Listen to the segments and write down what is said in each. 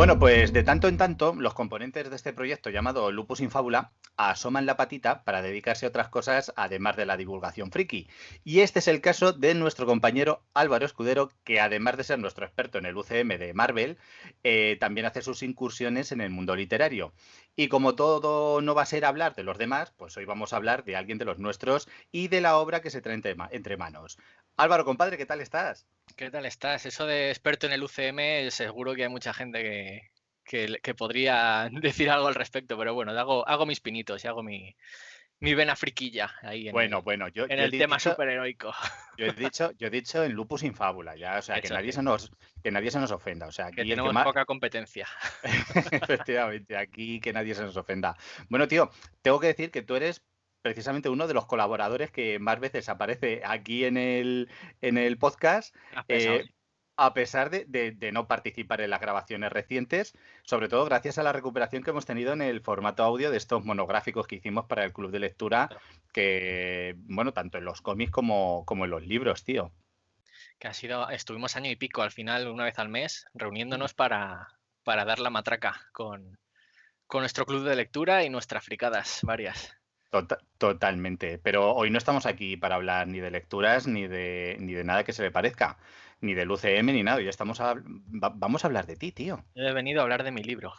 Bueno, pues de tanto en tanto, los componentes de este proyecto llamado Lupus in Fábula asoman la patita para dedicarse a otras cosas además de la divulgación friki. Y este es el caso de nuestro compañero Álvaro Escudero, que además de ser nuestro experto en el UCM de Marvel, también hace sus incursiones en el mundo literario. Y como todo no va a ser hablar de los demás, pues hoy vamos a hablar de alguien de los nuestros y de la obra que se trae entre manos. Álvaro, compadre, ¿qué tal estás? ¿Qué tal estás? Eso de experto en el UCM, seguro que hay mucha gente que podría decir algo al respecto, pero bueno, hago mis pinitos y hago mi vena friquilla ahí en Bueno, el, bueno, yo, en yo he el tema dicho, superheroico. yo he dicho en lupus sin fábula, ya, o sea, Eso es, que nadie se nos ofenda. O sea, que aquí el que tenemos más, poca competencia. efectivamente, aquí que nadie se nos ofenda. Bueno, tío, tengo que decir que tú eres precisamente uno de los colaboradores que más veces aparece aquí en el podcast, Has pensado, eh, sí. a pesar de no participar en las grabaciones recientes, sobre todo gracias a la recuperación que hemos tenido en el formato audio de estos monográficos que hicimos para el club de lectura, que, bueno, tanto en los cómics como en los libros, tío. Estuvimos año y pico al final, una vez al mes, reuniéndonos para dar la matraca con nuestro club de lectura y nuestras fricadas varias. Totalmente. Pero hoy no estamos aquí para hablar ni de lecturas ni de nada que se le parezca, ni del UCM ni nada. Hoy vamos a hablar de ti, tío. He venido a hablar de mi libro,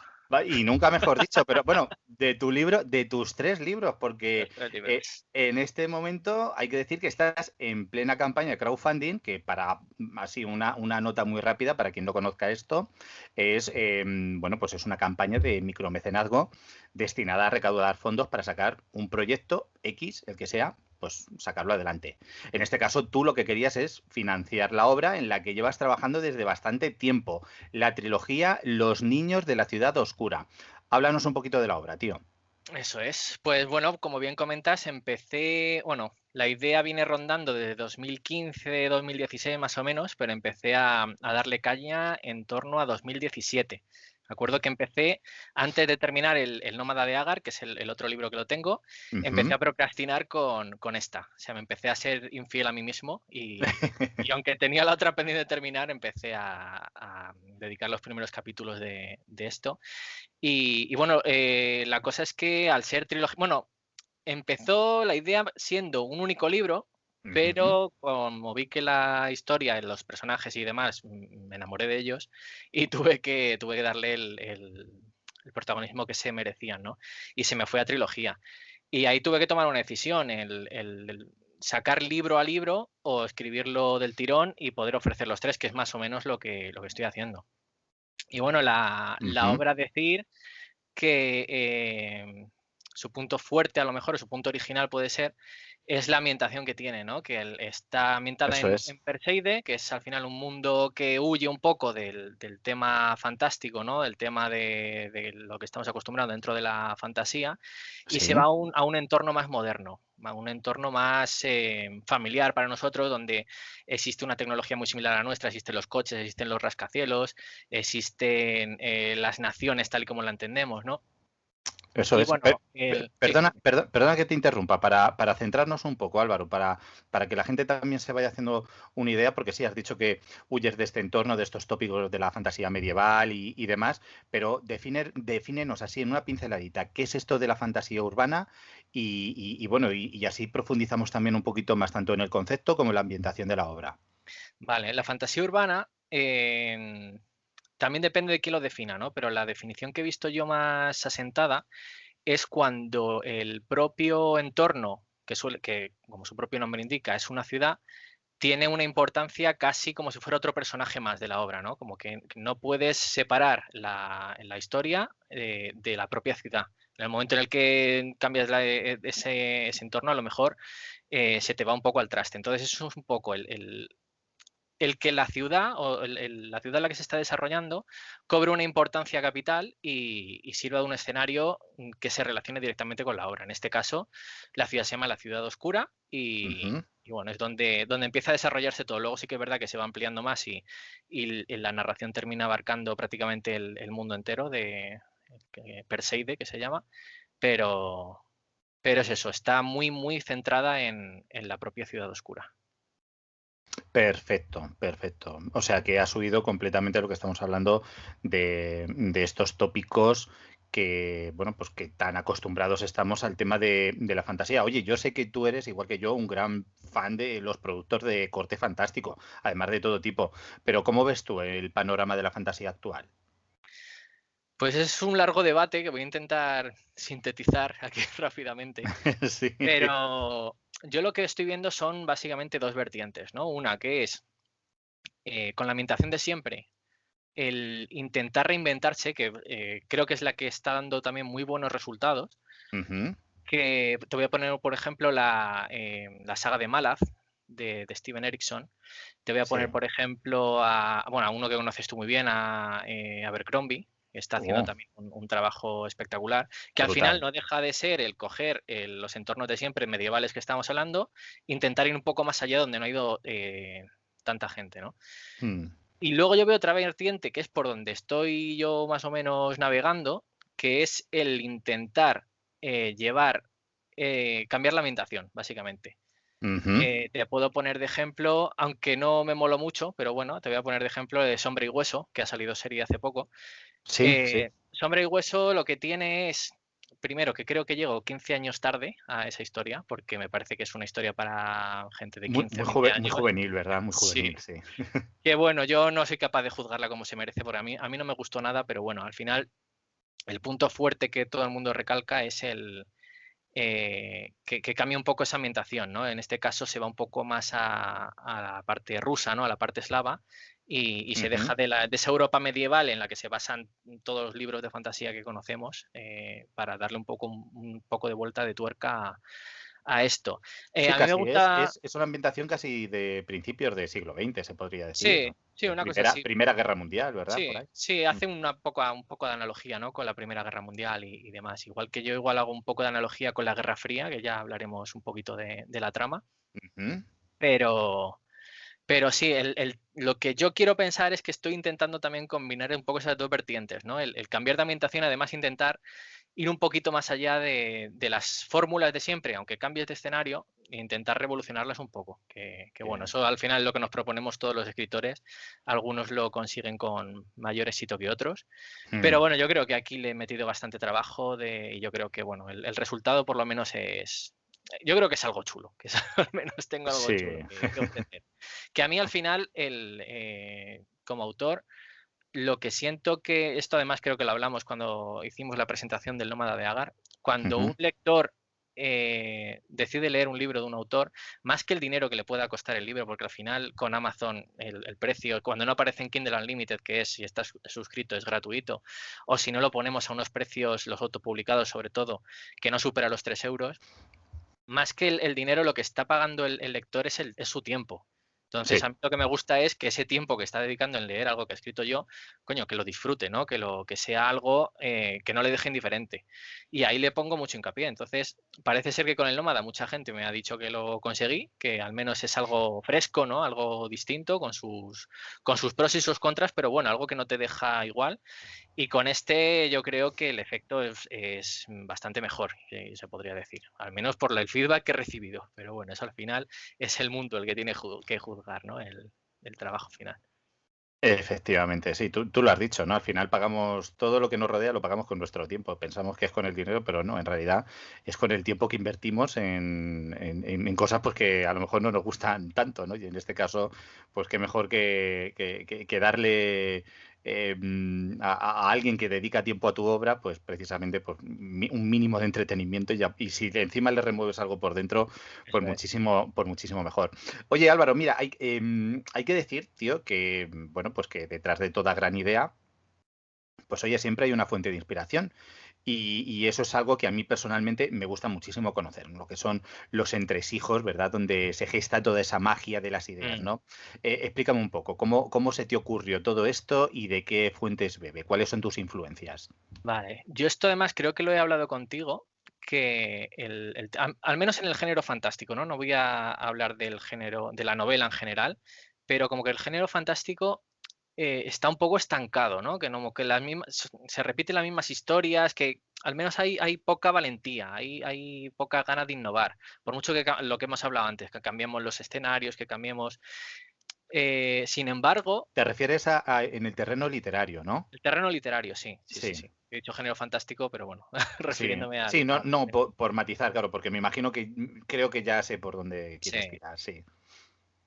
Y nunca mejor dicho, pero bueno, de tu libro, de tus tres libros, porque los tres eh, libros. en este momento hay que decir que estás en plena campaña de crowdfunding, que para así una nota muy rápida, para quien no conozca esto, es bueno, pues es una campaña de micromecenazgo destinada a recaudar fondos para sacar un proyecto X, el que sea, pues sacarlo adelante. En este caso, tú lo que querías es financiar la obra en la que llevas trabajando desde bastante tiempo, la trilogía Los niños de la ciudad oscura. Háblanos un poquito de la obra, tío. Eso es. Pues bueno, como bien comentas, bueno, la idea viene rondando desde 2015, 2016 más o menos, pero empecé a darle caña en torno a 2017. Me acuerdo que empecé, antes de terminar el Nómada de Agar, que es el otro libro que lo tengo, empecé Ujú. a procrastinar con esta. O sea, me empecé a ser infiel a mí mismo y aunque tenía la otra pendiente de terminar, empecé a dedicar los primeros capítulos de esto. Y bueno, la cosa es que al ser trilogía, bueno, empezó la idea siendo un único libro, Ujú. pero como vi que la historia, los personajes y demás, me enamoré de ellos y tuve que darle el protagonismo que se merecían, ¿no? Y se me fue a trilogía. Y ahí tuve que tomar una decisión, el sacar libro a libro o escribirlo del tirón y poder ofrecer los tres, que es más o menos lo que estoy haciendo. Y bueno, la Ujú. obra decir que su punto fuerte, a lo mejor, o su punto original puede ser, es la ambientación que tiene, ¿no? Que está ambientada Eso es. en Perseide, que es al final un mundo que huye un poco del tema fantástico, ¿no? Del tema de lo que estamos acostumbrados dentro de la fantasía, y se va Sí. a un entorno más moderno, a un entorno más familiar para nosotros, donde existe una tecnología muy similar a la nuestra, existen los coches, existen los rascacielos, existen las naciones tal y como la entendemos, ¿no? Eso Y es. bueno, sí, Perdona que te interrumpa, para centrarnos un poco, Álvaro, para que la gente también se vaya haciendo una idea, porque sí, has dicho que huyes de este entorno, de estos tópicos de la fantasía medieval y demás, pero defínenos así en una pinceladita, ¿qué es esto de la fantasía urbana? Y bueno, y así profundizamos también un poquito más tanto en el concepto como en la ambientación de la obra. vale, la fantasía urbana también depende de quién lo defina, ¿no? Pero la definición que he visto yo más asentada es cuando el propio entorno, que como su propio nombre indica, es una ciudad, tiene una importancia casi como si fuera otro personaje más de la obra, ¿no? Como que no puedes separar la historia de la propia ciudad. En el momento en el que cambias ese entorno, a lo mejor se te va un poco al traste. Entonces, eso es un poco el que la ciudad o la ciudad en la que se está desarrollando cobre una importancia capital y sirva de un escenario que se relacione directamente con la obra. En este caso, la ciudad se llama la Ciudad Oscura Ujú. y bueno, es donde empieza a desarrollarse todo. Luego sí que es verdad que se va ampliando más y la narración termina abarcando prácticamente el mundo entero de Perseide, que se llama, pero, pero es eso, está muy, muy centrada en la propia Ciudad Oscura. Perfecto, perfecto. O sea que has oído completamente lo que estamos hablando de estos tópicos que, bueno, pues que tan acostumbrados estamos al tema de la fantasía. Oye, yo sé que tú eres, igual que yo, un gran fan de los productos de corte fantástico, además de todo tipo. Pero ¿cómo ves tú el panorama de la fantasía actual? Pues es un largo debate que voy a intentar sintetizar aquí rápidamente, Sí. pero yo lo que estoy viendo son básicamente 2 vertientes, ¿no? Una que es, con la ambientación de siempre, el intentar reinventarse, que, creo que es la que está dando también muy buenos resultados, Ujú. que te voy a poner, por ejemplo, la saga de Malaz de Steven Erikson. Te voy a poner, Sí. por ejemplo, a uno que conoces tú muy bien, a Abercrombie, que está haciendo Oh, también un trabajo espectacular, que al final brutal. no deja de ser el coger los entornos de siempre medievales que estamos hablando, intentar ir un poco más allá donde no ha ido tanta gente, ¿no? Mm. Y luego yo veo otra vertiente que es por donde estoy yo más o menos navegando, que es el intentar llevar, cambiar la ambientación, básicamente. Ujú. Te puedo poner de ejemplo, aunque no me moló mucho, pero bueno, te voy a poner de ejemplo de Sombra y Hueso, que ha salido serie hace poco. Sí, sí. Sombra y Hueso lo que tiene es, primero, que creo que llego 15 años tarde a esa historia, porque me parece que es una historia para gente de Muy, 15, 20 muy años. juvenil, ¿verdad? Muy Sí, juvenil, sí. que bueno, yo no soy capaz de juzgarla como se merece, porque a mí no me gustó nada, pero bueno, al final el punto fuerte que todo el mundo recalca es que cambia un poco esa ambientación, ¿no? En este caso se va un poco más a la parte rusa, ¿no? A la parte eslava y se Ujú. deja de esa Europa medieval en la que se basan todos los libros de fantasía que conocemos para darle un poco de vuelta de tuerca a esto. Sí, A mí me casi gusta, es una ambientación casi de principios del siglo XX, se podría decir. sí, sí, una cosa Primera, así. Primera Guerra Mundial, ¿verdad? Por Sí, ahí. sí, Mm. hace un poco de analogía, ¿no? Con la Primera Guerra Mundial y demás. Igual que yo igual hago un poco de analogía con la Guerra Fría, que ya hablaremos un poquito de la trama. Ujú. Pero, pero sí, lo que yo quiero pensar es que estoy intentando también combinar un poco esas dos vertientes, ¿no? El cambiar de ambientación, además intentar ir un poquito más allá de las fórmulas de siempre, aunque cambies de escenario, e intentar revolucionarlas un poco. Que bueno, Bien. eso al final es lo que nos proponemos todos los escritores. Algunos lo consiguen con mayor éxito que otros. Pero Mm. bueno, yo creo que aquí le he metido bastante trabajo y yo creo que bueno, el resultado por lo menos es. Yo creo que es algo chulo, que al menos tengo algo Sí. chulo que ofrecer. Que a mí al final, como autor, lo que siento que, esto además creo que lo hablamos cuando hicimos la presentación del Nómada de Agar, cuando Ujú. un lector decide leer un libro de un autor, más que el dinero que le pueda costar el libro, porque al final con Amazon el precio, cuando no aparece en Kindle Unlimited, que es si estás suscrito es gratuito, o si no lo ponemos a unos precios, los autopublicados sobre todo, que no supera los 3 euros, más que el dinero, lo que está pagando el lector es su tiempo. Entonces, Sí. a mí lo que me gusta es que ese tiempo que está dedicando en leer algo que he escrito yo, coño, que lo disfrute, ¿no? Que sea algo que no le deje indiferente. Y ahí le pongo mucho hincapié. Entonces, parece ser que con el Nómada mucha gente me ha dicho que lo conseguí, que al menos es algo fresco, ¿no? Algo distinto, con sus pros y sus contras, pero bueno, algo que no te deja igual. Y con este yo creo que el efecto es bastante mejor, se podría decir, al menos por el feedback que he recibido. Pero bueno, eso al final es el mundo el que tiene que juzgar, ¿no? El trabajo final. Efectivamente, sí, tú lo has dicho, ¿no? Al final pagamos todo lo que nos rodea, lo pagamos con nuestro tiempo. Pensamos que es con el dinero, pero no, en realidad es con el tiempo que invertimos en cosas pues, que a lo mejor no nos gustan tanto, ¿no? Y en este caso, pues qué mejor que darle a alguien que dedica tiempo a tu obra, pues precisamente pues, un mínimo de entretenimiento y si encima le remueves algo por dentro, Eso es. por muchísimo mejor. Oye, Álvaro, mira, hay que decir, tío, que, bueno, pues que detrás de toda gran idea, pues oye, siempre hay una fuente de inspiración. Y eso es algo que a mí personalmente me gusta muchísimo conocer, ¿no? Lo que son los entresijos, ¿verdad? Donde se gesta toda esa magia de las ideas, Mm, ¿no? Explícame un poco, ¿cómo se te ocurrió todo esto y de qué fuentes bebe? ¿Cuáles son tus influencias? vale. Yo esto además creo que lo he hablado contigo, que al menos en el género fantástico, ¿no? No voy a hablar del género, de la novela en general, pero como que el género fantástico está un poco estancado, ¿no? Que, no, que las mismas, se repiten las mismas historias, que al menos hay poca valentía, hay poca ganas de innovar. Por mucho que lo que hemos hablado antes, que cambiemos los escenarios, que cambiemos. Sin embargo, Te refieres en el terreno literario, ¿no? el terreno literario, sí, sí, sí, Sí, sí. He dicho género fantástico, pero bueno, sí. refiriéndome Sí, no, al no, género. por matizar, claro, porque me imagino que creo que ya sé por dónde quieres Sí. tirar, sí.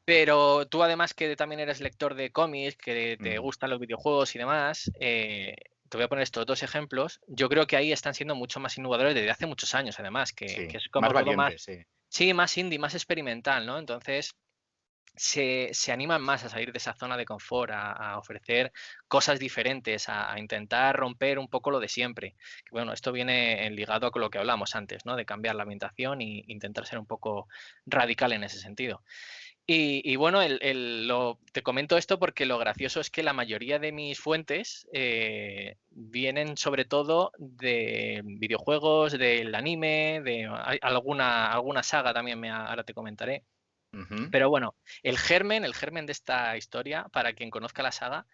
Pero tú además que también eres lector de cómics, que te Mm, gustan los videojuegos y demás, te voy a poner estos dos ejemplos. Yo creo que ahí están siendo mucho más innovadores desde hace muchos años, además, que sí, es más como todo más, valiente, sí. sí, más indie, más experimental, ¿no? Entonces se animan más a salir de esa zona de confort, a ofrecer cosas diferentes, a intentar romper un poco lo de siempre. Que, bueno, esto viene ligado con lo que hablamos antes, ¿no? De cambiar la ambientación e intentar ser un poco radical en ese sentido. Y bueno, te comento esto porque lo gracioso es que la mayoría de mis fuentes vienen sobre todo de videojuegos, del anime, hay alguna saga también, ahora te comentaré. Ujú, Pero bueno, el germen de esta historia, para quien conozca la saga,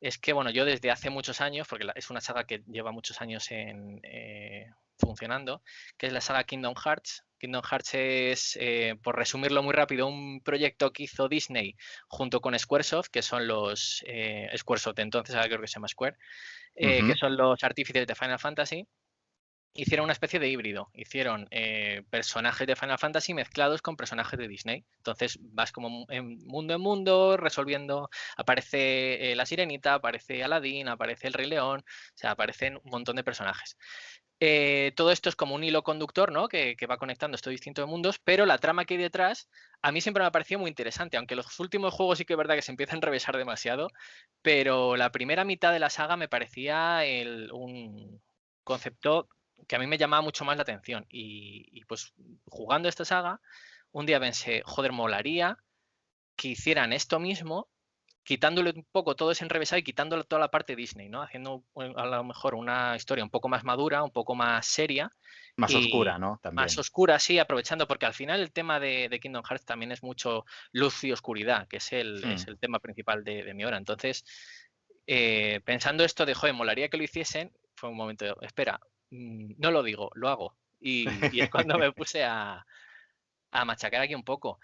es que, bueno, yo desde hace muchos años, porque es una saga que lleva muchos años funcionando, que es la saga Kingdom Hearts. Kingdom Hearts es, por resumirlo muy rápido, un proyecto que hizo Disney junto con Squaresoft, que son los Squaresoft de entonces, ahora creo que se llama Square, que ujú. son los artífices de Final Fantasy. Hicieron una especie de híbrido. Hicieron personajes de Final Fantasy mezclados con personajes de Disney. Entonces vas como en mundo resolviendo. Aparece la Sirenita, aparece Aladdin, aparece el Rey León. O sea, aparecen un montón de personajes. Todo esto es como un hilo conductor, ¿no? Que va conectando estos distintos mundos, pero la trama que hay detrás a mí siempre me ha parecido muy interesante, aunque los últimos juegos sí que es verdad que se empiezan a enrevesar demasiado, pero la primera mitad de la saga me parecía un concepto que a mí me llamaba mucho más la atención. Y pues jugando esta saga, un día pensé, joder, molaría que hicieran esto mismo, quitándole un poco todo ese enrevesado y quitándole toda la parte Disney, ¿no? Haciendo a lo mejor una historia un poco más madura, un poco más seria Más oscura, y ¿no? más También. oscura, sí, aprovechando, porque al final el tema de Kingdom Hearts también es mucho luz y oscuridad, que es el, Mm. es el tema principal de mi obra. Entonces, pensando esto de, joder, molaría que lo hiciesen, fue un momento de, espera, no lo digo, lo hago. Y es cuando me puse a machacar aquí un poco.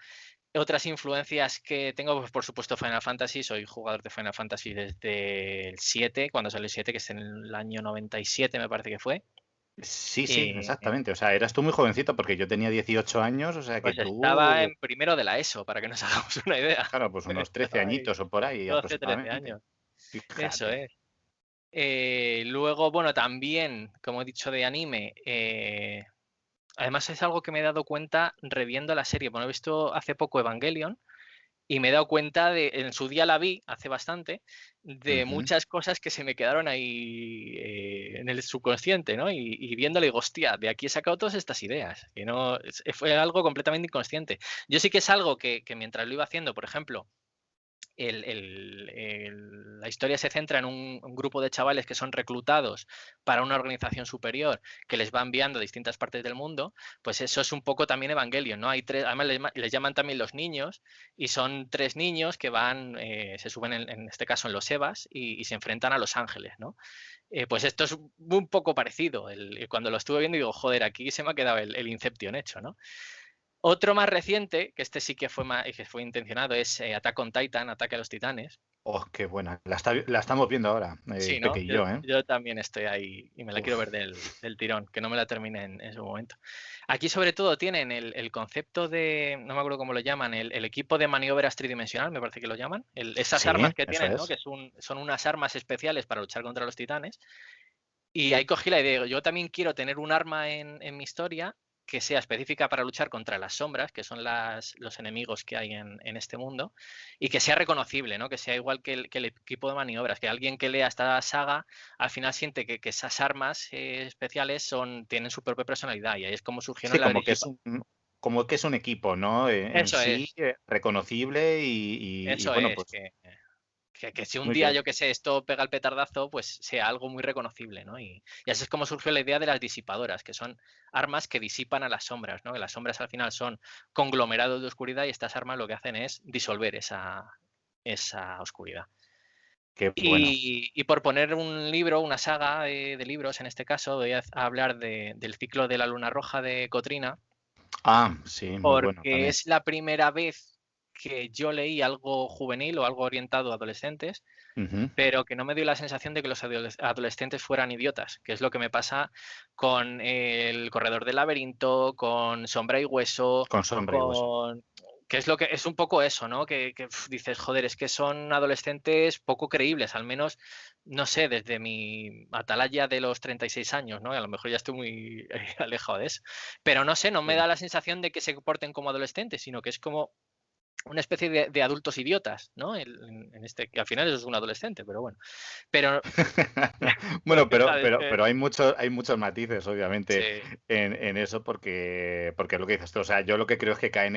Otras influencias que tengo, pues por supuesto Final Fantasy, soy jugador de Final Fantasy desde el 7, cuando salió el 7, que es en el año 97 me parece que fue. Sí, sí, Eh, exactamente. O sea, eras tú muy jovencito porque yo tenía 18 años, o sea que pues estaba tú, en primero de la ESO, para que nos hagamos una idea. claro, pues unos 13 Estaba ahí añitos o por ahí 12, 13 aproximadamente. años. Eso Fíjate. es. Luego, bueno, también, como he dicho, de anime, además es algo que me he dado cuenta reviendo la serie. Bueno, he visto hace poco Evangelion. Y me he dado cuenta en su día la vi, hace bastante, de Ujú. muchas cosas que se me quedaron ahí en el subconsciente, ¿no? Y viéndole, digo, hostia, de aquí he sacado todas estas ideas, que no, fue algo completamente inconsciente. Yo sí que es algo que mientras lo iba haciendo, por ejemplo, la historia se centra en un grupo de chavales que son reclutados para una organización superior que les va enviando a distintas partes del mundo, pues eso es un poco también Evangelion, ¿no? Hay tres, además les llaman también los niños y son tres niños que van, se suben en este caso en los Evas y se enfrentan a los ángeles, ¿no? Pues esto es un poco parecido. Cuando lo estuve viendo digo, joder, aquí se me ha quedado el Inception hecho, ¿no? Otro más reciente, que este sí que fue intencionado, es Attack on Titan, Ataque a los Titanes. Oh, qué buena. La estamos viendo ahora, Sí, ¿no? Peque y Yo, yo, ¿eh? yo también estoy ahí y me la quiero ver Uf. del tirón, que no me la termine en su momento. Aquí sobre todo tienen el concepto de, no me acuerdo cómo lo llaman, el equipo de maniobras tridimensional, me parece que lo llaman. Esas Sí, armas que eso tienen, ¿no? es. Que son unas armas especiales para luchar contra los titanes. Y ahí cogí la idea, yo también quiero tener un arma en mi historia que sea específica para luchar contra las sombras, que son los enemigos que hay en este mundo, y que sea reconocible, ¿no? Que sea igual que el equipo de maniobras, que alguien que lea esta saga al final siente que esas armas especiales tienen su propia personalidad, y ahí es como Sí, surgieron como que es un equipo, ¿no? En Eso sí, es, reconocible y eso bueno, es, pues que si un muy día, bien. yo que sé, esto pega el petardazo, pues sea algo muy reconocible, ¿no? Y así es como surgió la idea de las disipadoras, que son armas que disipan a las sombras, ¿no? Que las sombras al final son conglomerados de oscuridad y estas armas lo que hacen es disolver esa oscuridad. qué bueno. Y por poner un libro, una saga de libros, en este caso, voy a hablar del ciclo de la Luna Roja de Cotrina, Ah, sí, muy bueno porque también. es la primera vez que yo leí algo juvenil o algo orientado a adolescentes, Ujú. pero que no me dio la sensación de que los adolescentes fueran idiotas, que es lo que me pasa con El Corredor del Laberinto, con Sombra y Hueso, Con sombra y hueso. con... que es lo que es un poco eso, ¿no? Que dices, joder, es que son adolescentes poco creíbles, al menos, no sé, desde mi atalaya de los 36 años, ¿no? Y a lo mejor ya estoy muy alejado de eso. Pero no sé, no me Sí. da la sensación de que se comporten como adolescentes, sino que es como una especie de adultos idiotas, ¿no? En este, que al final es un adolescente, pero bueno. Pero no Bueno, deja pero, de pero, ser. pero hay muchos matices, obviamente, Sí, en eso, porque es lo que dices tú. O sea, yo lo que creo es que caen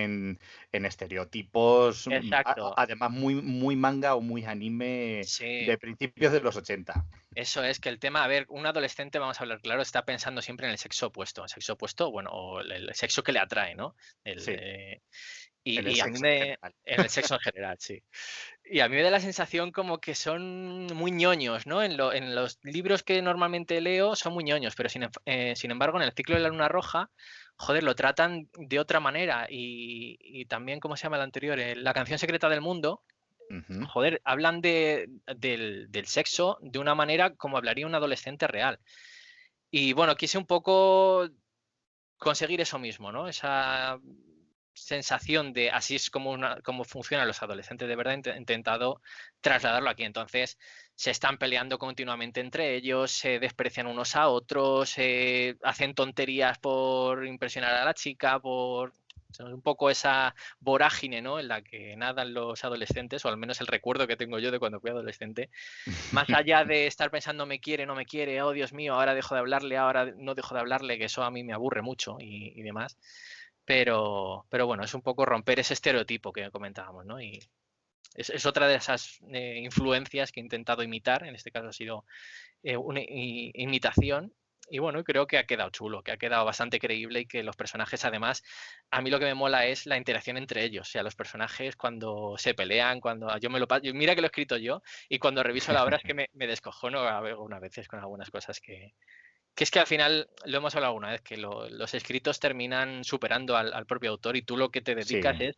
en estereotipos, exacto. además muy, muy manga o muy anime Sí, de principios de los 80. eso es que el tema, a ver, un adolescente, vamos a hablar claro, está pensando siempre en el sexo opuesto. El sexo opuesto, bueno, o el sexo que le atrae, ¿no? El, Sí, en el y a mí sexo en me. general. En el sexo en general, sí. Y a mí me da la sensación como que son muy ñoños, ¿no? En los libros que normalmente leo son muy ñoños, pero sin embargo, en el ciclo de la Luna Roja, joder, lo tratan de otra manera. Y también, ¿cómo se llama el anterior? La canción secreta del mundo, Ujú. joder, hablan del sexo de una manera como hablaría un adolescente real. Y bueno, quise un poco conseguir eso mismo, ¿no? Esa sensación de así es como funcionan los adolescentes. De verdad, he intentado trasladarlo aquí. Entonces, se están peleando continuamente entre ellos, se desprecian unos a otros, hacen tonterías por impresionar a la chica, un poco esa vorágine, ¿no? En la que nadan los adolescentes, o al menos el recuerdo que tengo yo de cuando fui adolescente. Más allá de estar pensando me quiere, no me quiere, oh Dios mío, ahora dejo de hablarle, ahora no dejo de hablarle, que eso a mí me aburre mucho y demás. Pero bueno, es un poco romper ese estereotipo que comentábamos, ¿no? Y es otra de esas influencias que he intentado imitar, en este caso ha sido una imitación. Y bueno, creo que ha quedado chulo, que ha quedado bastante creíble y que los personajes, además, a mí lo que me mola es la interacción entre ellos. O sea, los personajes cuando se pelean, cuando yo me lo paso, mira que lo he escrito yo, y cuando reviso la obra es que me descojono algunas veces con algunas cosas que es que al final, lo hemos hablado alguna vez, que los escritos terminan superando al propio autor y tú lo que te dedicas Sí. es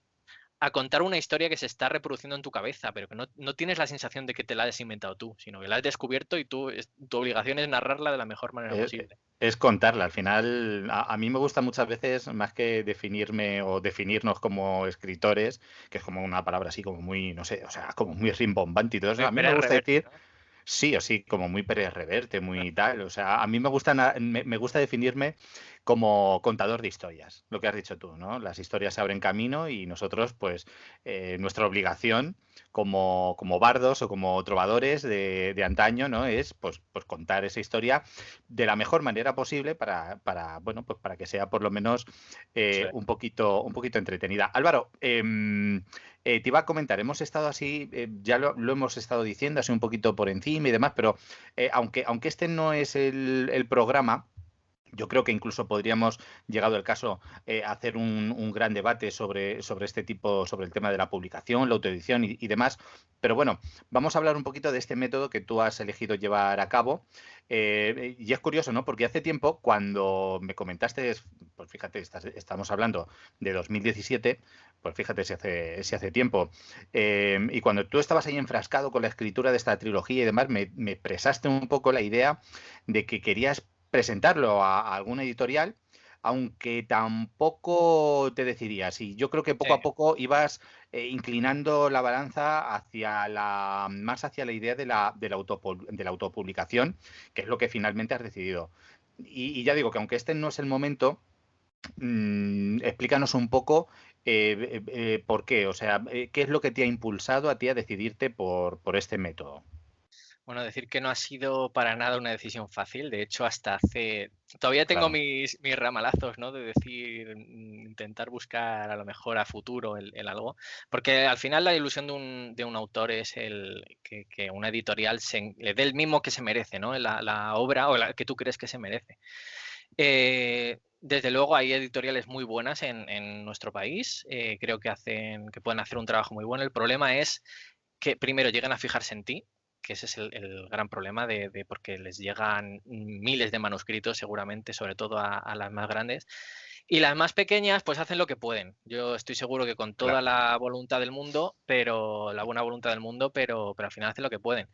a contar una historia que se está reproduciendo en tu cabeza, pero que no tienes la sensación de que te la has inventado tú, sino que la has descubierto y tu obligación es narrarla de la mejor manera posible. Es contarla. Al final, a mí me gusta muchas veces, más que definirme o definirnos como escritores, que es como una palabra así como muy, no sé, o sea, como muy rimbombante y todo eso. Muy A mí me Pérez gusta Reverte, decir ¿no? sí o sí, como muy Pérez Reverte, muy tal. O sea, a mí me gusta, me gusta definirme como contador de historias, lo que has dicho tú, ¿no? Las historias se abren camino y nosotros, pues, nuestra obligación como bardos o como trovadores de antaño, ¿no? Es, pues contar esa historia de la mejor manera posible bueno, pues para que sea por lo menos Eso es. un poquito entretenida. Álvaro, te iba a comentar, hemos estado así, ya lo hemos estado diciendo, así un poquito por encima y demás, pero aunque este no es el programa, yo creo que incluso podríamos, llegado el caso, hacer un gran debate sobre este tipo, sobre el tema de la publicación, la autoedición y demás. Pero bueno, vamos a hablar un poquito de este método que tú has elegido llevar a cabo. Y es curioso, ¿no? Porque hace tiempo, cuando me comentaste, pues fíjate, estamos hablando de 2017, pues fíjate si hace tiempo. Y cuando tú estabas ahí enfrascado con la escritura de esta trilogía y demás, me expresaste un poco la idea de que querías presentarlo a alguna editorial, aunque tampoco te decidías. Y yo creo que Sí. poco a poco ibas inclinando la balanza más hacia la idea de la autopublicación, que es lo que finalmente has decidido. Y ya digo que aunque este no es el momento, explícanos un poco por qué, o sea, qué es lo que te ha impulsado a ti a decidirte por este método. Bueno, decir que no ha sido para nada una decisión fácil. De hecho, hasta hace. Todavía tengo Claro. mis ramalazos, ¿no? De decir, intentar buscar a lo mejor a futuro el algo. Porque al final la ilusión de un autor es el que una editorial le dé el mismo que se merece, ¿no? La obra o la que tú crees que se merece. Desde luego hay editoriales muy buenas en nuestro país. Creo que pueden hacer un trabajo muy bueno. El problema es que primero lleguen a fijarse en ti, que ese es el gran problema porque les llegan miles de manuscritos seguramente, sobre todo a las más grandes. Y las más pequeñas pues hacen lo que pueden. Yo estoy seguro que con toda la voluntad del mundo, pero la buena voluntad del mundo, pero al final hacen lo que pueden.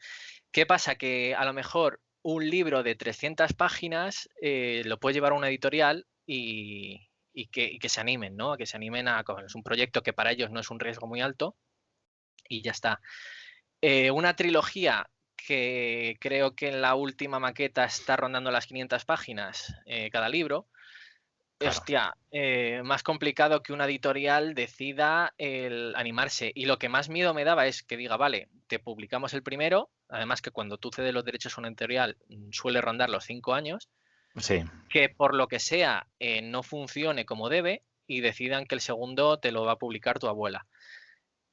¿Qué pasa? Que a lo mejor un libro de 300 páginas lo puede llevar a una editorial y que se animen, ¿no? A que se animen es un proyecto que para ellos no es un riesgo muy alto y ya está. Una trilogía que creo que en la última maqueta está rondando las 500 páginas cada libro. Claro. Hostia, más complicado que una editorial decida el animarse. Y lo que más miedo me daba es que diga, vale, te publicamos el primero, además que cuando tú cedes los derechos a una editorial suele rondar los 5 años, Sí, que por lo que sea no funcione como debe y decidan que el segundo te lo va a publicar tu abuela.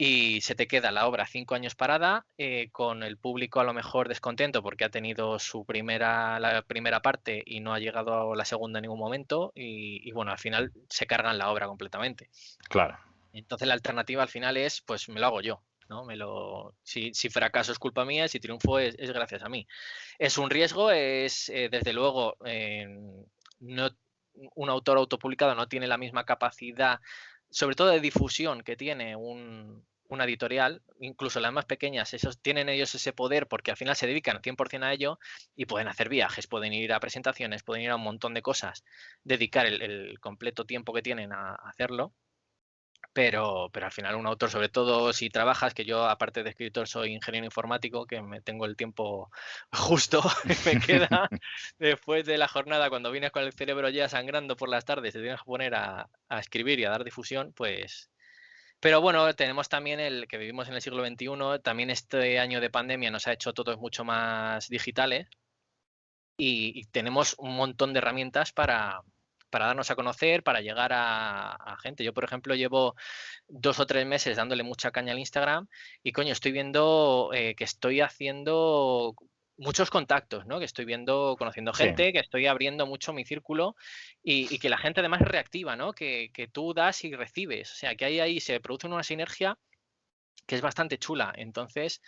Y se te queda la obra 5 años parada, con el público a lo mejor descontento porque ha tenido la primera parte y no ha llegado a la segunda en ningún momento y bueno, al final se cargan la obra completamente. claro. Entonces la alternativa al final es, pues me lo hago yo, ¿no? Si fracaso es culpa mía, si triunfo es gracias a mí. Es un riesgo, desde luego, no, un autor autopublicado no tiene la misma capacidad, sobre todo de difusión, que tiene una editorial. Incluso las más pequeñas, tienen ellos ese poder porque al final se dedican 100% a ello y pueden hacer viajes, pueden ir a presentaciones, pueden ir a un montón de cosas, dedicar el completo tiempo que tienen a hacerlo. Pero al final un autor, sobre todo si trabajas, que yo aparte de escritor soy ingeniero informático, que me tengo el tiempo justo, me queda después de la jornada, cuando vienes con el cerebro ya sangrando por las tardes, te tienes que poner a escribir y a dar difusión, pues... Pero bueno, tenemos también el que vivimos en el siglo XXI, también este año de pandemia nos ha hecho todos mucho más digitales y tenemos un montón de herramientas para darnos a conocer, para llegar a gente. Yo, por ejemplo, llevo 2 o 3 meses dándole mucha caña al Instagram y, coño, estoy viendo que estoy haciendo muchos contactos, ¿no? Que estoy conociendo Sí, gente, que estoy abriendo mucho mi círculo y que la gente además es reactiva, ¿no? Que tú das y recibes. O sea, que ahí se produce una sinergia que es bastante chula. Entonces,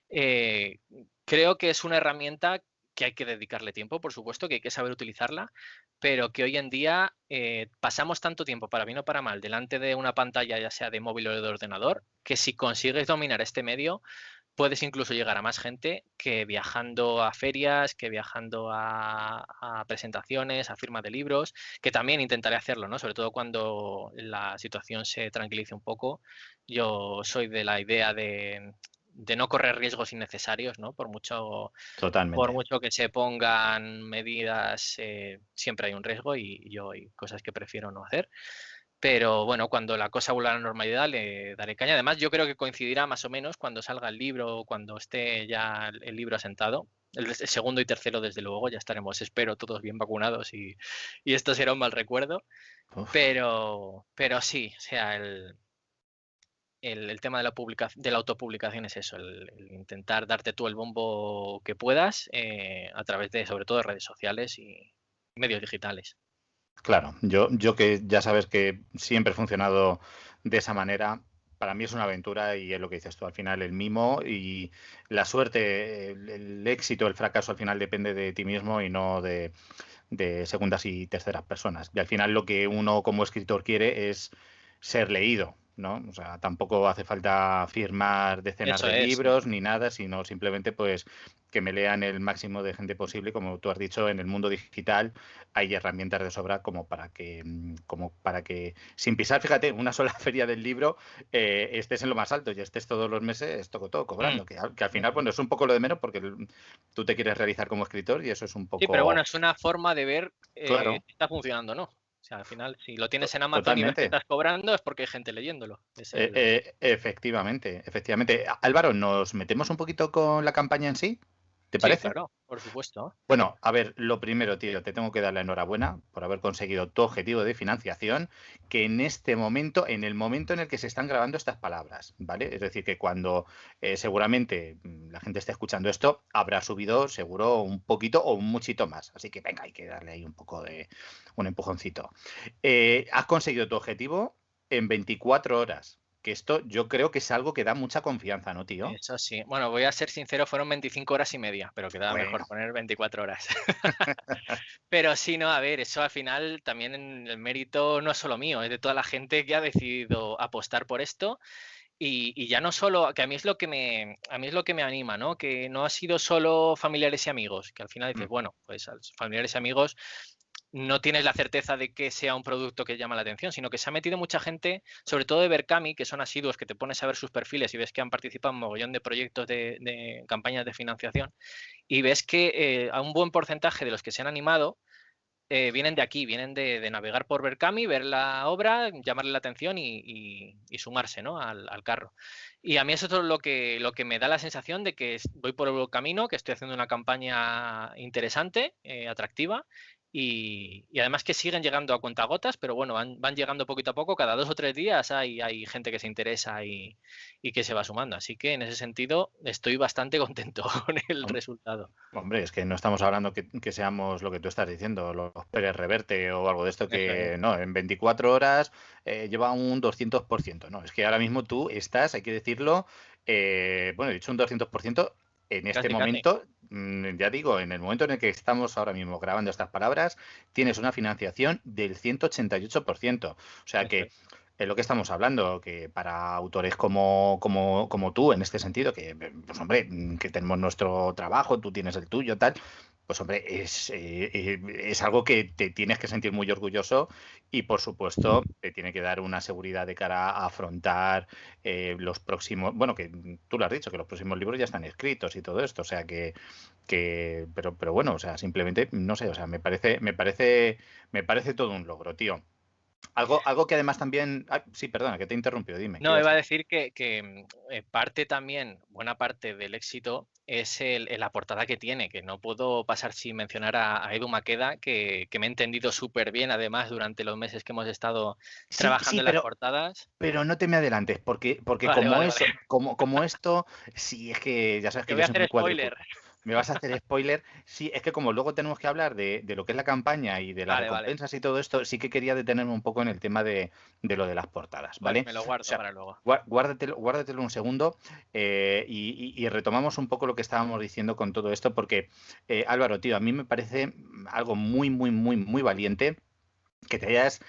eh, creo que es una herramienta que hay que dedicarle tiempo, por supuesto, que hay que saber utilizarla, pero que hoy en día pasamos tanto tiempo, para bien o para mal, delante de una pantalla, ya sea de móvil o de ordenador, que si consigues dominar este medio, puedes incluso llegar a más gente que viajando a ferias, que viajando a presentaciones, a firmas de libros, que también intentaré hacerlo, ¿no? Sobre todo cuando la situación se tranquilice un poco. Yo soy de la idea de no correr riesgos innecesarios, ¿no? Por totalmente. mucho que se pongan medidas, siempre hay un riesgo y yo hay cosas que prefiero no hacer. Pero bueno, cuando la cosa vuelva a la normalidad le daré caña. Además, yo creo que coincidirá más o menos cuando salga el libro o cuando esté ya el libro asentado. El segundo y tercero, desde luego, ya estaremos, espero, todos bien vacunados y esto será un mal recuerdo. Uf. Pero sí, o sea, el tema de la autopublicación es eso, el intentar darte tú el bombo que puedas a través de, sobre todo, redes sociales y medios digitales. Claro, yo que ya sabes que siempre he funcionado de esa manera, para mí es una aventura y es lo que dices tú, al final el mimo y la suerte, el éxito, el fracaso al final depende de ti mismo y no de segundas y terceras personas. Y al final lo que uno como escritor quiere es ser leído, ¿no? O sea, tampoco hace falta firmar decenas Eso de es. libros ni nada, sino simplemente pues que me lean el máximo de gente posible. Como tú has dicho, en el mundo digital hay herramientas de sobra como para que sin pisar, fíjate, una sola feria del libro, estés en lo más alto y estés todos los meses todo Mm. cobrando, que al final, bueno, es un poco lo de menos porque tú te quieres realizar como escritor y eso es un Sí, pero bueno, poco, es una forma de ver claro, si está funcionando o no. O sea, al final, si lo tienes en Amazon y ves que totalmente. estás cobrando, es porque hay gente leyéndolo. Efectivamente, efectivamente. Álvaro, ¿nos metemos un poquito con la campaña en sí? ¿Te Sí, parece? claro, por supuesto. Bueno, a ver, lo primero, tío, te tengo que dar la enhorabuena por haber conseguido tu objetivo de financiación, que en este momento, en el momento en el que se están grabando estas palabras, ¿vale? Es decir, que cuando seguramente la gente esté escuchando esto, habrá subido seguro un poquito o un muchito más. Así que venga, hay que darle ahí un poco de un empujoncito. Has conseguido tu objetivo en 24 horas. que esto yo creo que es algo que da mucha confianza, ¿no, tío? Eso sí. Bueno, voy a ser sincero, fueron 25 horas y media, pero quedaba mejor Bueno. poner 24 horas. Pero sí, no, a ver, eso al final también el mérito no es solo mío, es de toda la gente que ha decidido apostar por esto. Y ya no solo, que a mí es lo que me anima, ¿no? Que no ha sido solo familiares y amigos, que al final dices, Mm, bueno, pues a los familiares y amigos no tienes la certeza de que sea un producto que llama la atención, sino que se ha metido mucha gente, sobre todo de Berkami, que son asiduos, que te pones a ver sus perfiles y ves que han participado en un mogollón de proyectos de campañas de financiación, y ves que a un buen porcentaje de los que se han animado vienen de aquí, vienen de navegar por Berkami, ver la obra, llamarle la atención y sumarse, ¿no? al carro. Y a mí eso es todo lo que me da la sensación de que voy por el buen camino, que estoy haciendo una campaña interesante, atractiva, y además que siguen llegando a cuentagotas, pero bueno, van llegando poquito a poco, cada 2 o 3 días hay gente que se interesa y que se va sumando. Así que en ese sentido estoy bastante contento con el hom- resultado. Hombre, es que no estamos hablando que seamos lo que tú estás diciendo, los Pérez Reverte o algo de esto Eso es. que no, en 24 horas lleva un 200%. No, es que ahora mismo tú estás, hay que decirlo, bueno, he dicho un 200% en este Casi, casi. momento, ya digo, en el momento en el que estamos ahora mismo grabando estas palabras, tienes una financiación del 188%. O sea Eso que es. es lo que estamos hablando, que para autores como tú, en este sentido, que, pues hombre, que tenemos nuestro trabajo, tú tienes el tuyo, tal, pues hombre, es algo que te tienes que sentir muy orgulloso y, por supuesto, te tiene que dar una seguridad de cara a afrontar los próximos, bueno, que tú lo has dicho, que los próximos libros ya están escritos y todo esto, o sea pero bueno, o sea, simplemente, no sé, o sea, me parece todo un logro, tío. Algo que además también. Sí, perdona, que te he interrumpido, dime, ¿qué No, ibas iba a a decir? decir que parte también, buena parte del éxito es la portada que tiene, que no puedo pasar sin mencionar a Edu Maqueda, que me he entendido súper bien, además, durante los meses que hemos estado Sí, trabajando sí, en las pero, portadas. pero no te me adelantes, porque Vale, como vale, vale. eso, como esto, sí, es que ya sabes Te que voy yo a soy muy hacer spoiler. cuadriculado. Me vas a hacer spoiler. Sí, es que como luego tenemos que hablar de lo que es la campaña y de las Vale, vale. recompensas y todo esto, sí que quería detenerme un poco en el tema de lo de las portadas, Pues ¿vale? me lo O guardo sea, para luego. guárdatelo un segundo y retomamos un poco lo que estábamos diciendo con todo esto, porque Álvaro, tío, a mí me parece algo muy, muy, muy, muy valiente que te hayas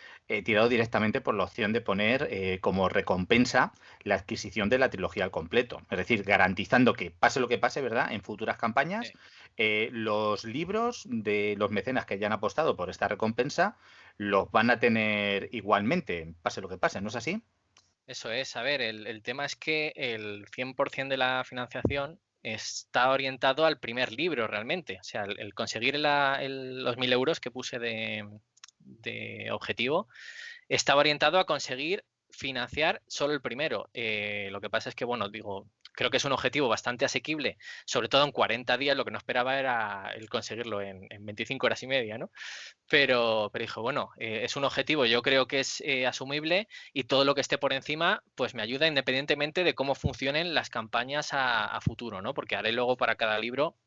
tirado directamente por la opción de poner como recompensa la adquisición de la trilogía al completo. Es decir, garantizando que pase lo que pase, ¿verdad? En futuras campañas, Sí. los libros de los mecenas que hayan apostado por esta recompensa los van a tener igualmente, pase lo que pase, ¿no es así? Eso es, a ver, el tema es que el 100% de la financiación está orientado al primer libro realmente. O sea, el conseguir los 1.000 euros que puse de objetivo estaba orientado a conseguir financiar solo el primero. Lo que pasa es que, bueno, digo, creo que es un objetivo bastante asequible, sobre todo en 40 días. Lo que no esperaba era el conseguirlo en 25 horas y media, ¿no? Pero dijo, bueno, es un objetivo, yo creo que es asumible y todo lo que esté por encima, pues me ayuda independientemente de cómo funcionen las campañas a futuro, ¿no? Porque haré luego para cada libro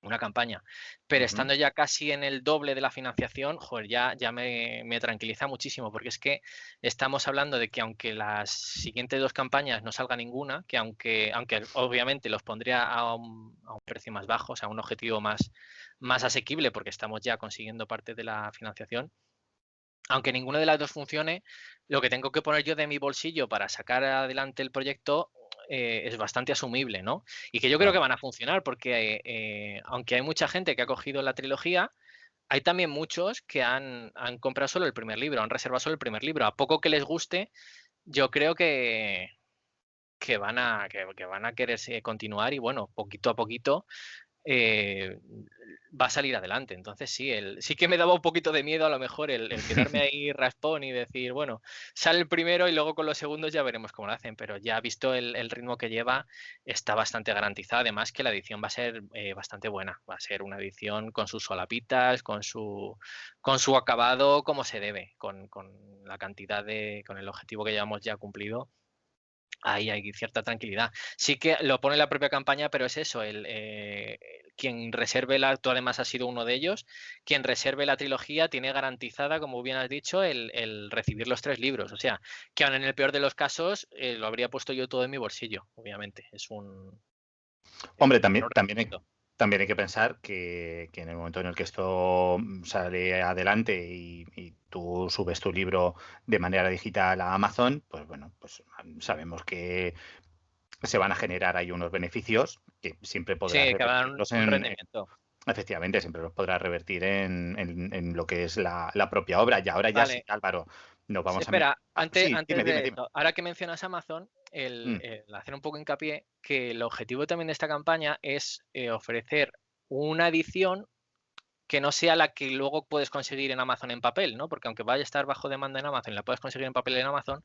una campaña. Pero Ujú. estando ya casi en el doble de la financiación, joder, ya me tranquiliza muchísimo, porque es que estamos hablando de que aunque las siguientes dos campañas no salga ninguna, que aunque obviamente los pondría a un precio más bajo, o sea, un objetivo más asequible, porque estamos ya consiguiendo parte de la financiación, aunque ninguna de las dos funcione, lo que tengo que poner yo de mi bolsillo para sacar adelante el proyecto es bastante asumible, ¿no? Y que yo creo que Claro. van a funcionar porque aunque hay mucha gente que ha cogido la trilogía, hay también muchos que han comprado solo el primer libro, han reservado solo el primer libro. A poco que les guste, yo creo que van a quererse continuar y bueno, poquito a poquito eh, va a salir adelante. Entonces sí, sí que me daba un poquito de miedo a lo mejor el quedarme ahí raspón y decir, bueno, sale el primero y luego con los segundos ya veremos cómo lo hacen, pero ya visto el ritmo que lleva, está bastante garantizado. Además que la edición va a ser bastante buena, va a ser una edición con sus solapitas, con su acabado como se debe, con la cantidad con el objetivo que llevamos ya cumplido. ahí hay cierta tranquilidad. Sí que lo pone la propia campaña, pero es eso, quien reserve tú además has sido uno de ellos, quien reserve la trilogía tiene garantizada, como bien has dicho, el recibir los 3 libros. O sea, que aun en el peor de los casos, lo habría puesto yo todo en mi bolsillo, obviamente. Hombre, Un requisito. también hay que pensar que en el momento en el que esto sale adelante y tú subes tu libro de manera digital a Amazon, pues bueno, pues sabemos que se van a generar ahí unos beneficios que siempre podrás Sí, que va a dar revertirlos un en, rendimiento. efectivamente, siempre los podrás revertir en lo que es la propia obra. Y ahora ya sí, Vale. Álvaro, nos Sí, vamos a meter. espera, Sí, antes dime, dime, de dime. eso, ahora que mencionas Amazon, Mm, el hacer un poco hincapié que el objetivo también de esta campaña es ofrecer una edición que no sea la que luego puedes conseguir en Amazon en papel, ¿no? Porque aunque vaya a estar bajo demanda en Amazon y la puedes conseguir en papel en Amazon,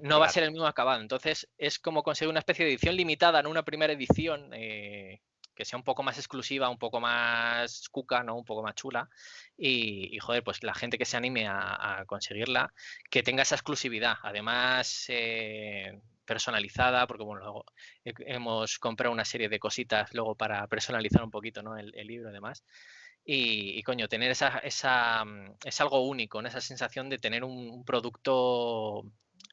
no va a claro. ser el mismo acabado. Entonces, es como conseguir una especie de edición limitada, no una primera edición que sea un poco más exclusiva, un poco más cuca, ¿no? Un poco más chula. Joder, pues la gente que se anime a conseguirla, que tenga esa exclusividad. Además, personalizada, porque bueno, luego hemos comprado una serie de cositas luego para personalizar un poquito, ¿no? El libro y demás. Coño, tener es algo único, ¿no? Esa sensación de tener un producto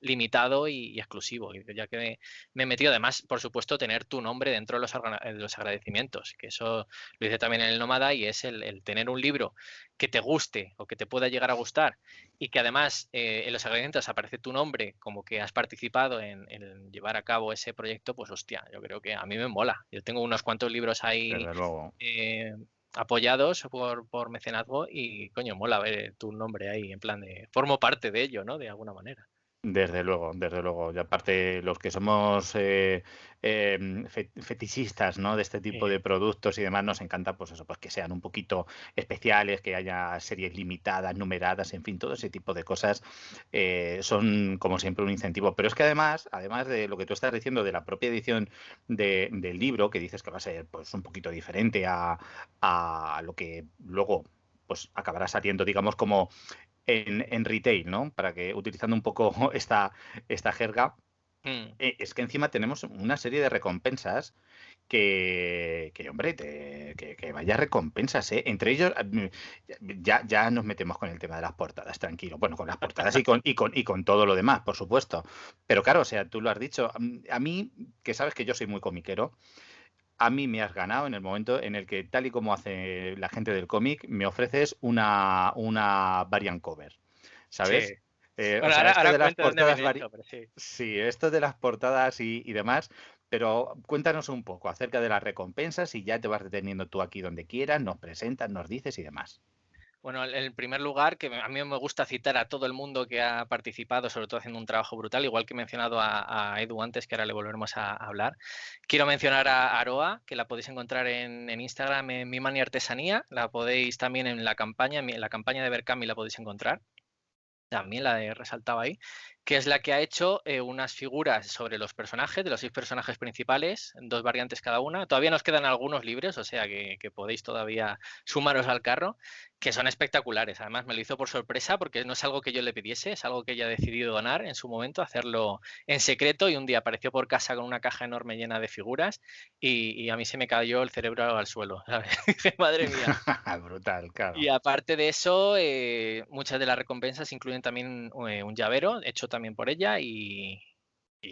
limitado y exclusivo. Ya que me he metido, además, por supuesto, tener tu nombre dentro de los agradecimientos, que eso lo hice también en el Nómada y es el tener un libro que te guste o que te pueda llegar a gustar y que además en los agradecimientos aparece tu nombre como que has participado en llevar a cabo ese proyecto, pues hostia, yo creo que a mí me mola. Yo tengo unos cuantos libros ahí Desde luego. eh, apoyados por mecenazgo y coño, mola ver tu nombre ahí en plan de formo parte de ello, ¿no? De alguna manera. Desde luego, desde luego. Y aparte, los que somos fetichistas, ¿no? De este tipo Eh, de productos y demás, nos encanta, pues eso, pues que sean un poquito especiales, que haya series limitadas, numeradas, en fin, todo ese tipo de cosas son, como siempre, un incentivo. Pero es que además de lo que tú estás diciendo de la propia edición del libro, que dices que va a ser, pues, un poquito diferente a lo que luego, pues, acabará saliendo, digamos, como en retail, ¿no? Para que, utilizando un poco esta jerga, mm, es que encima tenemos una serie de recompensas hombre, que vaya recompensas, ¿eh? Entre ellos, ya nos metemos con el tema de las portadas, tranquilo. Bueno, con las portadas y con todo lo demás, por supuesto. Pero claro, o sea, tú lo has dicho. A mí, que sabes que yo soy muy comiquero, a mí me has ganado en el momento en el que, tal y como hace la gente del cómic, me ofreces una variant cover, sí. ¿sabes? O Bueno, sea, esto ahora de las cuento dónde portadas viene eso, pero sí. sí, esto de las portadas y demás, pero cuéntanos un poco acerca de las recompensas y ya te vas deteniendo tú aquí donde quieras, nos presentas, nos dices y demás. Bueno, en primer lugar, que a mí me gusta citar a todo el mundo que ha participado, sobre todo haciendo un trabajo brutal, igual que he mencionado a Edu antes, que ahora le volveremos a hablar. Quiero mencionar a Aroa, que la podéis encontrar en Instagram en Mi Mani Artesanía, la podéis también en la campaña de Berkami la podéis encontrar. También la he resaltado ahí, que es la que ha hecho unas figuras sobre los personajes, de los 6 personajes principales, 2 variantes cada una. Todavía nos quedan algunos libres, o sea que podéis todavía sumaros al carro, que son espectaculares. Además, me lo hizo por sorpresa porque no es algo que yo le pidiese, es algo que ella ha decidido donar en su momento, hacerlo en secreto y un día apareció por casa con una caja enorme llena de figuras y a mí se me cayó el cerebro al suelo, ¿sabes? Dije, madre mía. Brutal, Y claro. aparte de eso, muchas de las recompensas incluyen también un llavero hecho también por ella y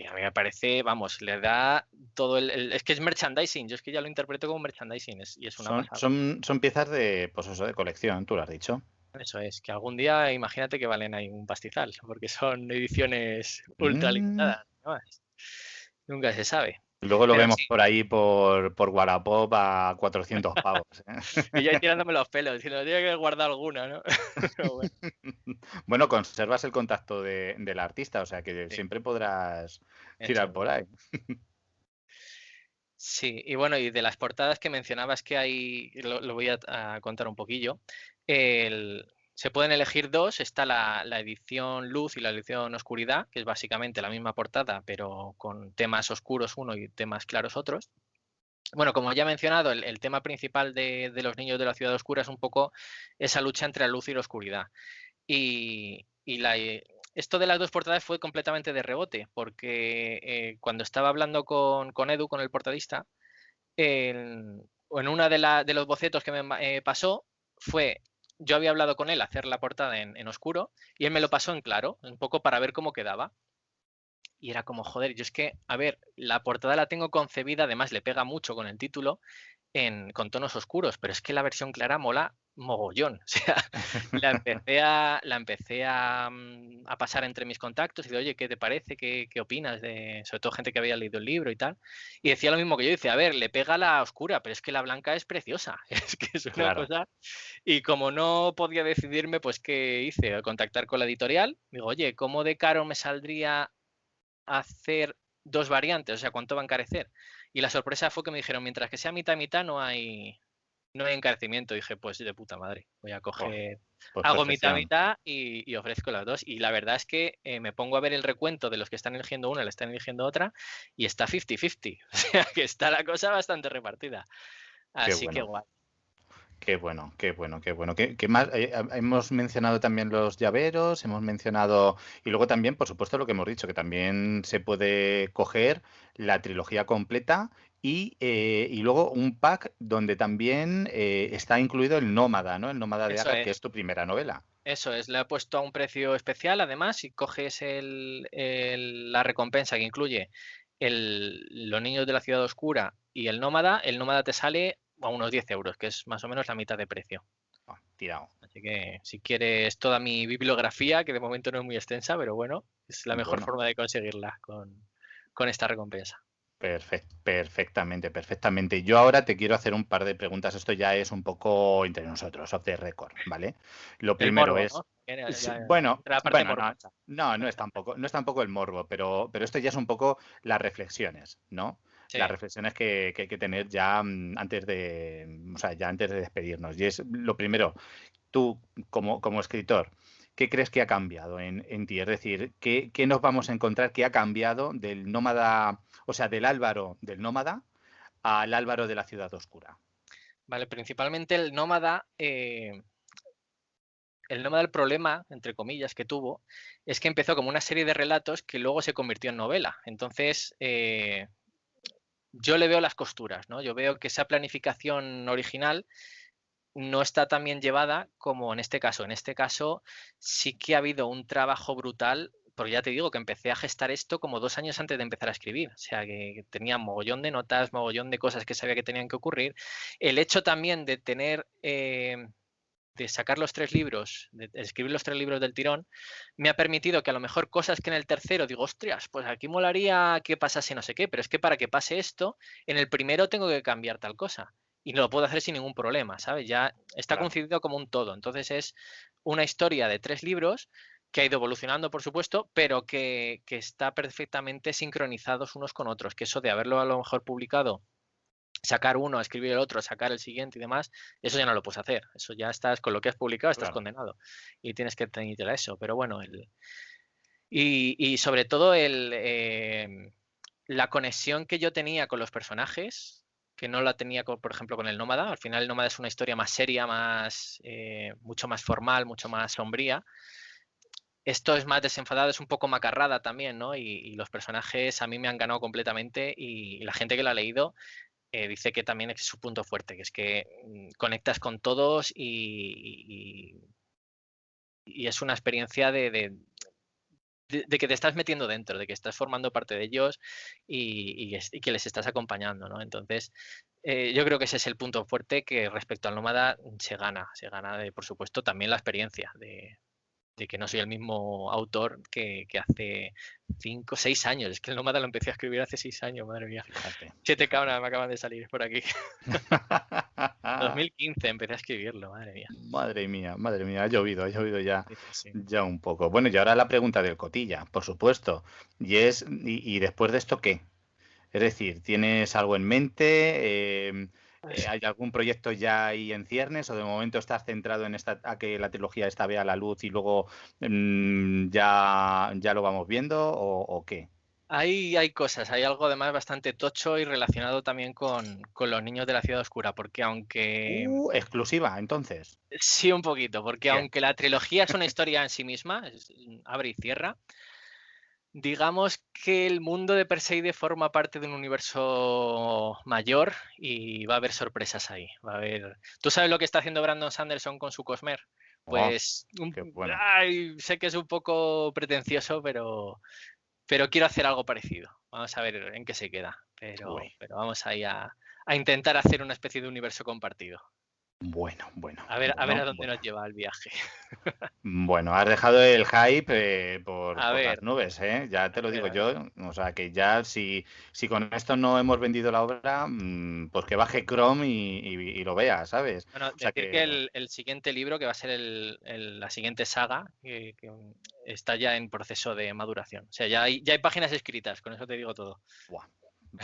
a mí me parece, vamos, le da todo es que es merchandising, yo es que ya lo interpreto como merchandising y es una pasada. Son piezas de, pues eso, de colección, tú lo has dicho. Eso es, que algún día imagínate que valen ahí un pastizal, porque son ediciones ultra Mm, limitadas, ¿no? Nunca se sabe. Luego lo Pero vemos sí, por ahí por Wallapop a 400 pavos, ¿eh? y yo ahí tirándome los pelos, diciendo, tiene que guardar alguna, ¿no? Pero bueno, Bueno, conservas el contacto del artista, o sea que sí, siempre podrás tirar eso es. por ahí. Sí, y bueno, y de las portadas que mencionabas que hay, lo voy a contar un poquillo. Se pueden elegir dos, está la edición luz y la edición oscuridad, que es básicamente la misma portada, pero con temas oscuros uno y temas claros otros. Bueno, como ya he mencionado, el tema principal de los niños de la ciudad oscura es un poco esa lucha entre la luz y la oscuridad. Y esto de las dos portadas fue completamente de rebote, porque cuando estaba hablando con Edu, con el portadista, o en una de los bocetos que me pasó, yo había hablado con él hacer la portada en oscuro y él me lo pasó en claro, un poco para ver cómo quedaba. Y era como, joder, yo es que, a ver, la portada la tengo concebida, además le pega mucho con el título, con tonos oscuros, pero es que la versión clara mola mogollón. O sea, la empecé a pasar entre mis contactos y de, oye, ¿qué te parece? ¿Qué opinas? Sobre todo gente que había leído el libro y tal. Y decía lo mismo que yo, dice, a ver, le pega la oscura, pero es que la blanca es preciosa. Es que es una Claro. cosa. Y como no podía decidirme, pues, ¿qué hice? Contactar con la editorial. Digo, oye, ¿cómo de caro me saldría hacer dos variantes? O sea, ¿cuánto va a encarecer? Y la sorpresa fue que me dijeron, mientras que sea mitad y mitad, no hay encarecimiento. Dije, pues de puta madre, voy a Pues, coger, pues hago mitad perfección. mitad y ofrezco las dos. Y la verdad es que me pongo a ver el recuento de los que están eligiendo una, le están eligiendo otra, y está 50-50. O sea, que está la cosa bastante repartida. Qué Así que bueno. guay. Qué bueno, qué bueno, qué bueno. ¿Qué más? Hemos mencionado también los llaveros, hemos mencionado, y luego también, por supuesto, lo que hemos dicho, que también se puede coger la trilogía completa y luego un pack donde también está incluido el Nómada, ¿no? El Nómada de Eso Agar, que es. es tu primera novela. Eso es, le he puesto a un precio especial, además, si coges la recompensa que incluye los niños de la ciudad oscura y el nómada te sale a unos 10 euros, que es más o menos la mitad de precio. Ah, tirado. Así que si quieres toda mi bibliografía, que de momento no es muy extensa, pero bueno, es la mejor Bueno. forma de conseguirla con esta recompensa. Perfectamente, perfectamente. Yo ahora te quiero hacer un par de preguntas. Esto ya es un poco entre nosotros, off the record, ¿vale? Lo El primero morbo, es, ¿no? bueno, La parte bueno, no, morbosa. no es tampoco, no es tampoco el morbo, pero esto ya es un poco las reflexiones, ¿no? Sí. Las reflexiones que hay que tener ya antes o sea, ya antes de despedirnos. Y es lo primero, tú como escritor, ¿qué crees que ha cambiado en ti? Es decir, ¿qué nos vamos a encontrar que ha cambiado del nómada, o sea, del Álvaro del nómada al Álvaro de la ciudad oscura? Vale, principalmente el problema, entre comillas, que tuvo, es que empezó como una serie de relatos que luego se convirtió en novela. Entonces, yo le veo las costuras, ¿no? Yo veo que esa planificación original no está tan bien llevada como en este caso. En este caso sí que ha habido un trabajo brutal, porque ya te digo que empecé a gestar esto como 2 años antes de empezar a escribir. O sea, que tenía mogollón de notas, mogollón de cosas que sabía que tenían que ocurrir. El hecho también de tener de sacar los 3 libros, de escribir los 3 libros del tirón, me ha permitido que a lo mejor cosas que en el tercero digo, ostras, pues aquí molaría que pasase no sé qué, pero es que para que pase esto, en el primero tengo que cambiar tal cosa. Y lo puedo hacer sin ningún problema, ¿sabes? Ya está Claro, concibido como un todo. Entonces es una historia de 3 libros que ha ido evolucionando, por supuesto, pero que está perfectamente sincronizados unos con otros. Que eso de haberlo a lo mejor publicado, sacar uno, escribir el otro, sacar el siguiente y demás, eso ya no lo puedes hacer. Eso ya estás, con lo que has publicado, estás claro. condenado. Y tienes que tener a eso. Pero bueno, y sobre todo la conexión que yo tenía con los personajes, que no la tenía, por ejemplo, con el Nómada. Al final el Nómada es una historia más seria, mucho más formal, mucho más sombría. Esto es más desenfadado, es un poco macarrada también, ¿no? Y los personajes a mí me han ganado completamente y la gente que lo ha leído dice que también es su punto fuerte, que es que conectas con todos y es una experiencia de que te estás metiendo dentro, de que estás formando parte de ellos y que les estás acompañando, ¿no? Entonces, yo creo que ese es el punto fuerte que respecto al Nómada se gana por supuesto, también la experiencia de que no soy el mismo autor que hace 5 o 6 años. Es que el Nómada lo empecé a escribir hace 6 años, madre mía. Fíjate, 7 fíjate. cámaras me acaban de salir por aquí. 2015 empecé a escribirlo, madre mía. Madre mía, ha llovido ya, Sí, sí, sí. ya un poco. Bueno, y ahora la pregunta del cotilla, por supuesto. Y después de esto, ¿qué? Es decir, ¿tienes algo en mente? ¿Hay algún proyecto ya ahí en ciernes o de momento estás centrado en a que la trilogía esta vea la luz y luego ya lo vamos viendo o qué? Hay cosas, hay algo además bastante tocho y relacionado también con los niños de la ciudad oscura, porque aunque Exclusiva, entonces. sí, un poquito, porque Bien. aunque la trilogía es una historia en sí misma, abre y cierra, digamos que el mundo de Perseide forma parte de un universo mayor y va a haber sorpresas ahí. Va a haber... ¿Tú sabes lo que está haciendo Brandon Sanderson con su Cosmer? Oh, Pues qué bueno. sé que es un poco pretencioso, pero quiero hacer algo parecido. Vamos a ver en qué se queda. Uy. Pero vamos ahí a intentar hacer una especie de universo compartido. Bueno, bueno, A ver bueno, a dónde bueno. nos lleva el viaje. Bueno, has dejado el hype A por las ver, nubes, ¿eh? Ya te lo digo a ver. yo. O sea, que ya si con esto no hemos vendido la obra, pues que baje Chrome y lo vea, ¿sabes? Bueno, O sea decir que que, el siguiente libro, que va a ser la siguiente saga, está ya en proceso de maduración. O sea, ya hay páginas escritas, con eso te digo todo. buah,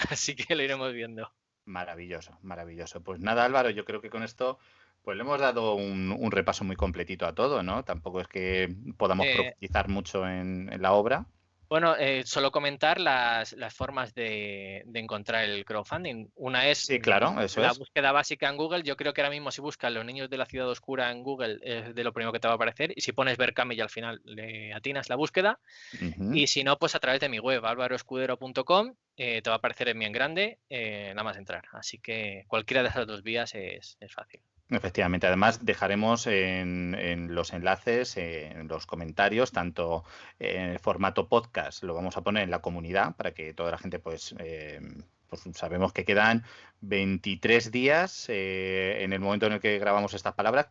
Así que lo iremos viendo. maravilloso, maravilloso. Pues nada, Álvaro, yo creo que con esto pues le hemos dado un repaso muy completito a todo, ¿no? Tampoco es que podamos Eh, profundizar mucho en la obra. bueno, solo comentar las formas de encontrar el crowdfunding. Una es Sí, claro, eso la es. búsqueda básica en Google. Yo creo que ahora mismo si buscas los niños de la ciudad oscura en Google es de lo primero que te va a aparecer. Y si pones Berkami y al final le atinas la búsqueda. Ujú. Y si no, pues a través de mi web, alvaroescudero.com, te va a aparecer en grande, nada más entrar. Así que cualquiera de esas dos vías es fácil. Efectivamente, además dejaremos en los enlaces, en los comentarios, tanto en el formato podcast, lo vamos a poner en la comunidad para que toda la gente, pues sabemos que quedan 23 días en el momento en el que grabamos estas palabras,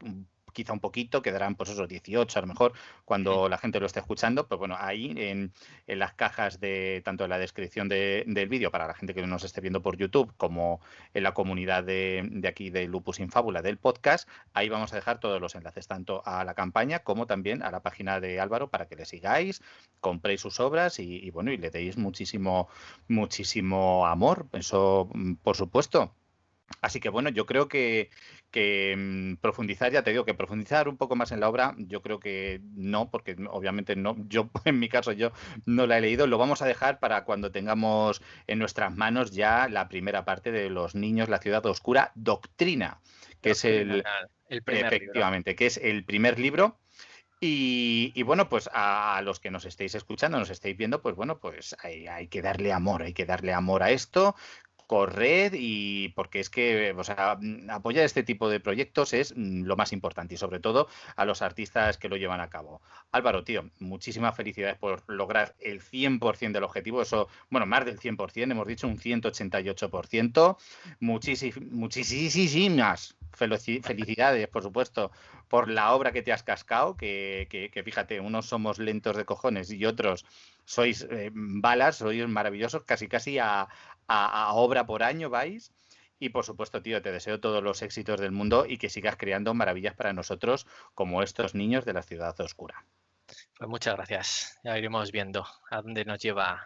quizá un poquito, quedarán pues esos 18 a lo mejor cuando la gente lo esté escuchando, pues bueno, ahí en las cajas de tanto en la descripción del vídeo para la gente que nos esté viendo por YouTube como en la comunidad de aquí de Lupus Sin Fábula del podcast. Ahí vamos a dejar todos los enlaces, tanto a la campaña como también a la página de Álvaro para que le sigáis, compréis sus obras y bueno, y le deis muchísimo, muchísimo amor. Eso, por supuesto. Así que bueno, yo creo que profundizar, ya te digo, que profundizar un poco más en la obra, yo creo que no, porque obviamente no, yo en mi caso yo no la he leído, lo vamos a dejar para cuando tengamos en nuestras manos ya la primera parte de Los niños, la ciudad oscura, Doctrina, que es Doctrina, el primer libro. efectivamente, que es el primer libro. Y bueno, pues a los que nos estéis escuchando, nos estéis viendo, pues bueno, pues hay que darle amor, hay que darle amor a esto, corred y porque es que, o sea, apoyar este tipo de proyectos es lo más importante y sobre todo a los artistas que lo llevan a cabo. Álvaro, tío, muchísimas felicidades por lograr el 100% del objetivo, eso, bueno, más del 100%, hemos dicho un 188%. Muchísimas felicidades, por supuesto, por la obra que te has cascado, que fíjate, unos somos lentos de cojones y otros sois balas, sois maravillosos, casi a obra por año vais. Y por supuesto, tío, te deseo todos los éxitos del mundo y que sigas creando maravillas para nosotros como estos niños de la ciudad oscura. Pues muchas gracias. Ya iremos viendo a dónde nos lleva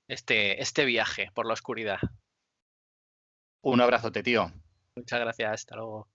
este viaje por la oscuridad. Un abrazote, tío. Muchas gracias. Hasta luego.